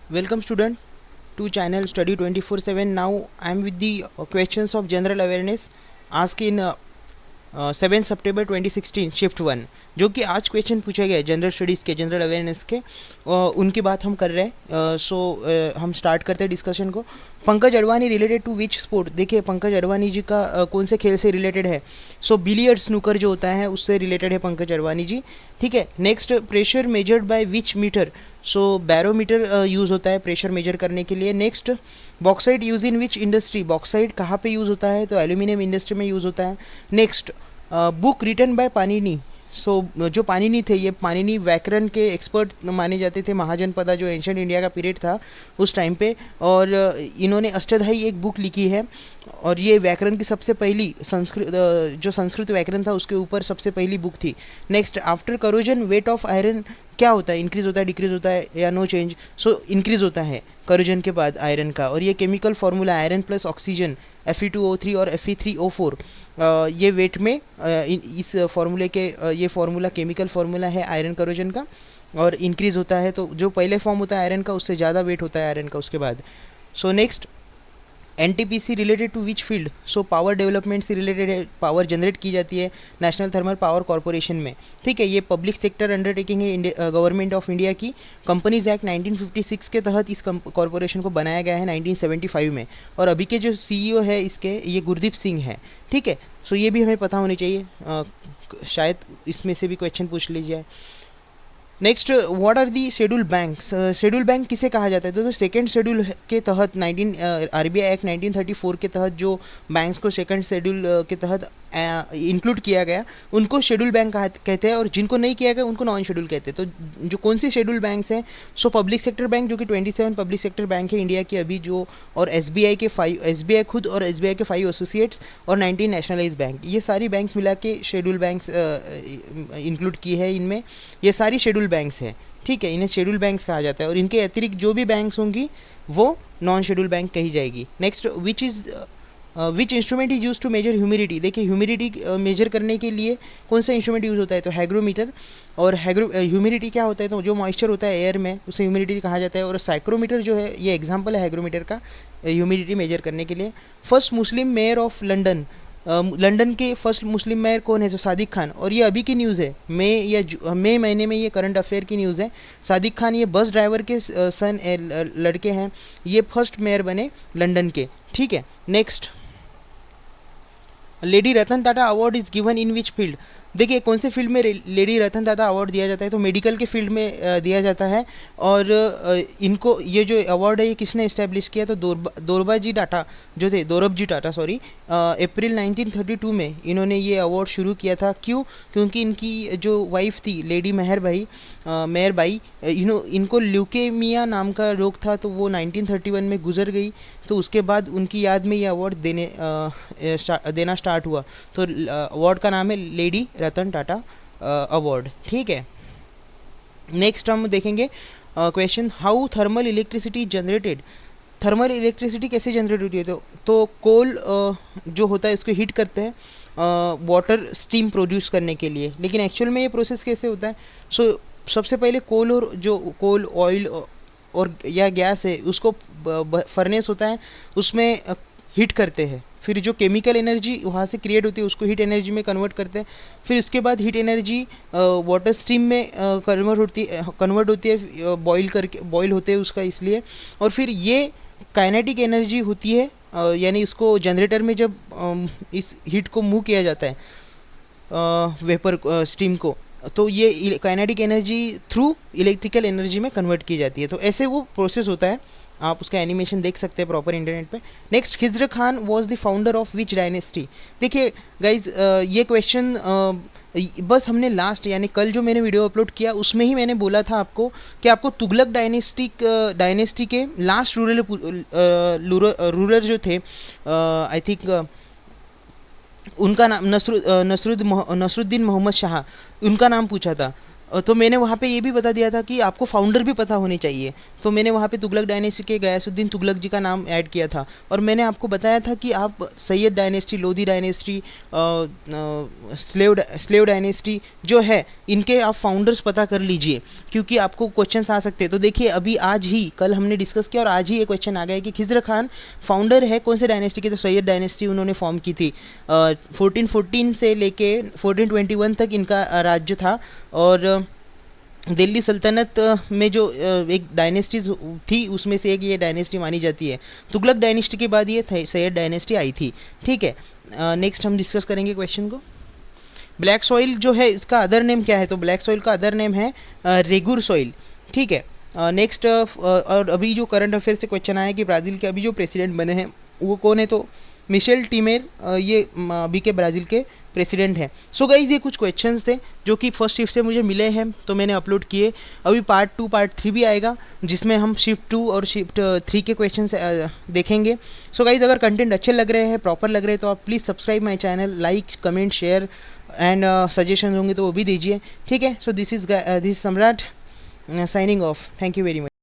Welcome student to channel study 24/7. Now I am with the questions of general awareness asked in 7 September 2016 shift 1, जो कि आज question पूछे गए general studies के, general awareness के, उनकी बात हम कर रहे हैं। हम स्टार्ट करते हैं डिस्कशन को। Pankaj Advani related to which sport? देखिए पंकज अडवाणी जी का कौन से खेल से रिलेटेड है? बिलियर्ड स्नूकर जो होता है उससे रिलेटेड है पंकज अडवाणी जी। ठीक है। Next, pressure measured by which meter? Barometer use होता है प्रेशर मेजर करने के लिए। Next, bauxite use in which industry? Bauxite कहाँ पे यूज़ होता है? तो एल्यूमिनियम इंडस्ट्री में यूज़ होता है। Next, book written by Panini. जो पाणिनि थे, ये पाणिनि व्याकरण के एक्सपर्ट माने जाते थे, महाजनपदा जो एंशियंट इंडिया का पीरियड था उस टाइम पे, और इन्होंने अष्टाध्यायी एक बुक लिखी है, और ये व्याकरण की सबसे पहली जो संस्कृत व्याकरण था उसके ऊपर सबसे पहली बुक थी। Next, after corrosion weight of iron क्या होता है? इंक्रीज होता है, डिक्रीज होता है, या नो चेंज? इंक्रीज होता है करोजन के बाद आयरन का। और ये chemical formula iron plus oxygen Fe2O3 और Fe3O4, ये वेट में इस फार्मूले के ये फार्मूला केमिकल फार्मूला है आयरन करोजन का, और इंक्रीज होता है। तो जो पहले फॉर्म होता है आयरन का उससे ज़्यादा वेट होता है आयरन का उसके बाद। Next, NTPC related to which field? Power development से रिलेटेड है, पावर जनरेट की जाती है नेशनल थर्मल पावर कॉरपोरेशन में। ठीक है। ये पब्लिक सेक्टर अंडरटेकिंग है गवर्नमेंट ऑफ इंडिया की। कंपनीज एक्ट 1956 के तहत इस कॉरपोरेशन को बनाया गया है 1975 में, और अभी के जो सीईओ है इसके, ये गुरदीप सिंह है। ठीक है। ये भी हमें पता होनी चाहिए, शायद इसमें से भी क्वेश्चन पूछ लीजिए। Next, what are the schedule banks? Schedule bank किसे कहा जाता है? तो सेकेंड शेड्यूल के तहत आरबीआई एक्ट 1934 के तहत जो बैंक्स को सेकेंड शेड्यूल के तहत इंक्लूड किया गया उनको शेड्यूल बैंक कहते हैं, और जिनको नहीं किया गया उनको नॉन शेड्यूल कहते हैं। तो जो कौन सी शेड्यूल बैंक्स हैं? पब्लिक सेक्टर बैंक, जो कि 27 पब्लिक सेक्टर बैंक है इंडिया की अभी जो, और एसबीआई के 5, एसबीआई खुद और एसबीआई के 5 एसोसिएट्स, और 19 नेशनलाइज बैंक, ये सारी बैंक्स मिला के शेड्यूल बैंक्स इंक्लूड की है इनमें। ये सारी शेड्यूल बैंक्स हैं। ठीक है। इन्हें शेड्यूल बैंक्स कहा जाता है, और इनके अतिरिक्त जो भी बैंक्स होंगी वो नॉन शेड्यूल बैंक कही जाएगी। Next, which instrument is use to measure humidity? देखिए ह्यूमिडिटी मेजर करने के लिए कौन सा इंस्ट्रूमेंट यूज़ होता है? तो हाइग्रोमीटर। और ह्यूमिडिटी क्या होता है? तो जो मॉइस्चर होता है एयर में उसे ह्यूमिडिटी कहा जाता है। और साइक्रोमीटर जो है ये एग्जाम्पल है हाइग्रोमीटर का ह्यूमिडिटी मेजर करने के लिए। First Muslim mayor of London, London के फर्स्ट मुस्लिम मेयर कौन है? सादिक खान। और ये अभी की न्यूज़ है, मई महीने में, ये करंट अफेयर की न्यूज़ है। सादिक खान ये बस ड्राइवर के सन लड़के हैं, ये फर्स्ट मेयर बने लंदन के। ठीक है। Next, lady Ratan Tata award is given in which field? देखिए कौन से फील्ड में लेडी रतन टाटा अवार्ड दिया जाता है? तो मेडिकल के फील्ड में दिया जाता है। और इनको ये जो अवार्ड है ये किसने इस्टेब्लिश किया? तो दोरबाजी टाटा जो थे, दोरब जी टाटा सॉरी, अप्रैल 1932 में इन्होंने ये अवार्ड शुरू किया था। क्यों? क्योंकि इनकी जो वाइफ थी लेडी मेहर बाई, इनको ल्यूकेमिया नाम का रोग था, तो वो 1931 में गुजर गई। तो उसके बाद उनकी याद में ये अवार्ड देना स्टार्ट हुआ। तो अवार्ड का नाम है लेडी रतन टाटा अवार्ड। ठीक है। नेक्स्ट हम देखेंगे question, how thermal electricity generated? Thermal electricity कैसे जनरेट होती है? तो कोल जो होता है इसको हीट करते हैं वाटर स्टीम प्रोड्यूस करने के लिए। लेकिन एक्चुअल में ये प्रोसेस कैसे होता है? सबसे पहले कोल ऑयल और या गैस है उसको फर्नेस होता है उसमें हीट करते हैं। फिर जो केमिकल एनर्जी वहाँ से क्रिएट होती है उसको हीट एनर्जी में कन्वर्ट करते हैं। फिर उसके बाद हीट एनर्जी वाटर स्ट्रीम में कन्वर्ट होती है, बॉईल होते हैं उसका इसलिए। और फिर ये काइनेटिक एनर्जी होती है, यानी इसको जनरेटर में जब इस हीट को मूव किया जाता है वेपर स्टीम को, तो ये kinetic energy through electrical energy में कन्वर्ट की जाती है। तो ऐसे वो प्रोसेस होता है, आप उसका एनिमेशन देख सकते हैं प्रॉपर इंटरनेट पे। Next, Khizr Khan was the founder of which dynasty? देखिए गाइज ये क्वेश्चन बस हमने लास्ट यानी कल जो मैंने वीडियो अपलोड किया उसमें ही मैंने बोला था आपको कि आपको तुगलक डायनेस्टी के लास्ट रूलर जो थे, आई थिंक उनका नाम नसरुद्दीन मोहम्मद शाह, उनका नाम पूछा था। तो मैंने वहाँ पे ये भी बता दिया था कि आपको फाउंडर भी पता होने चाहिए। तो मैंने वहाँ पे तुगलक डायनेस्टी के गयासुद्दीन तुगलक जी का नाम ऐड किया था। और मैंने आपको बताया था कि आप Syed dynasty, Lodhi dynasty, slave dynasty जो है, इनके आप फाउंडर्स पता कर लीजिए, क्योंकि आपको क्वेश्चन आ सकते हैं। तो देखिए, अभी आज ही, कल हमने डिस्कस किया और आज ही ये क्वेश्चन आ गया कि खिज़र खान फाउंडर है कौन से डायनेस्टी के। तो सैयद डायनेस्टी उन्होंने फॉर्म की थी। 1414 से लेके 1421 तक इनका राज्य था। और दिल्ली सल्तनत में जो एक डायनेस्टीज थी, उसमें से एक ये डायनेस्टी मानी जाती है। तुगलक डायनेस्टी के बाद ये सैयद डायनेस्टी आई थी। ठीक है, नेक्स्ट हम डिस्कस करेंगे क्वेश्चन को। ब्लैक सॉइल जो है, इसका अदर नेम क्या है? तो ब्लैक सॉइल का अदर नेम है रेगुर सॉइल। ठीक है, नेक्स्ट और अभी जो करंट अफेयर से क्वेश्चन आया कि ब्राज़ील के अभी जो प्रेसिडेंट बने हैं वो कौन है? तो मिशेल टीमेर, ये अभी के ब्राज़ील के प्रेसिडेंट हैं। सो गाइज, ये कुछ क्वेश्चंस थे जो कि फर्स्ट शिफ्ट से मुझे मिले हैं, तो मैंने अपलोड किए। अभी पार्ट 2 पार्ट 3 भी आएगा, जिसमें हम शिफ्ट 2 और शिफ्ट 3 के क्वेश्चंस देखेंगे। सो गाइज, अगर कंटेंट अच्छे लग रहे हैं, प्रॉपर लग रहे हैं, तो आप please subscribe my channel, like, comment, share and suggestion होंगे तो वो भी दीजिए। ठीक है, सो दिस इज़ सम्राट signing off. Thank you very much.